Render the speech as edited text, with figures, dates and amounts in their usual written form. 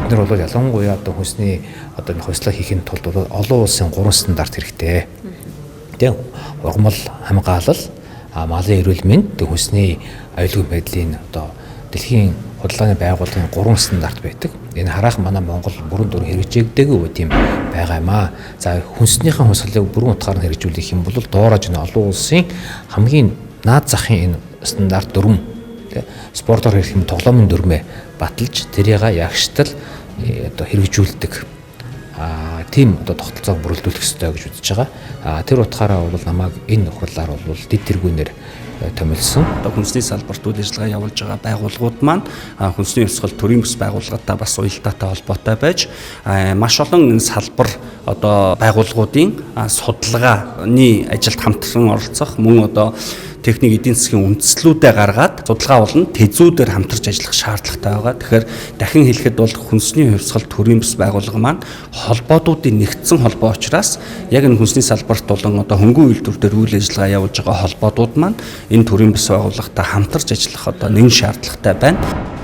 бид нар бол ялангуяа одоо хүнсний одоо энэ хувьслаа хийхин тулд бол олон улсын 3 стандарт хэрэгтэй. Тэгээ ургамал хамгаалал, малын эрүүл мэнд, хүнсний аюулгүй байдлын одоо дэлхийн худалдааны байгууллагын 3 стандарт байдаг. Энэ харах манай Монгол бүрэн дүр хэрэгжигдээгүй үе тийм байгаа юм аа. За хүнснийхэн хувьсгалыг бүрэн утгаар нь хэрэгжүүлэх юм бол доорож энэ олон улсын хамгийн наад захын энэ стандарт 4 спортоор хэрэг юм тоглоомын дүрмээ баталж тэрийг ягштал одоо хэрэгжүүлдэг. Тийм одоо тогтолцоог бүрэлдүүлэх ёстой гэж үзэж байгаа. Тэр утгаараа бол намайг энэ хурлаар бол дэд тэргүүнээр томилсон. Одоо хүнсний салбарт үйл ажиллагаа явуулж байгаа байгууллагууд маань хүнсний хувьсгал төрийн бүс байгууллагатай бас уялдаатай холбоотой байж маш олон энэ салбар одоо байгууллагуудын судалгааны ажилд хамтран оролцох мөн одоо техник эдийн засгийн үндслүүдээ гаргаад судалгаа болон тэзүүдээр хамтарч ажиллах шаардлагатай байгаа. Тэгэхээр дахин хэлэхэд бол хүнсний хувьсгал төрийн бүс байгууллага маань холбоодуудын нэгдсэн холбоо учраас яг энэ хүнсний салбарт болон одоо хөнгөн үйлдвэрээр үйл ажиллагаа явуулж байгаа холбоодууд маань энэ төрийн бүс байгууллагатай хамтарч ажиллах одоо нэгэн шаардлагатай байна.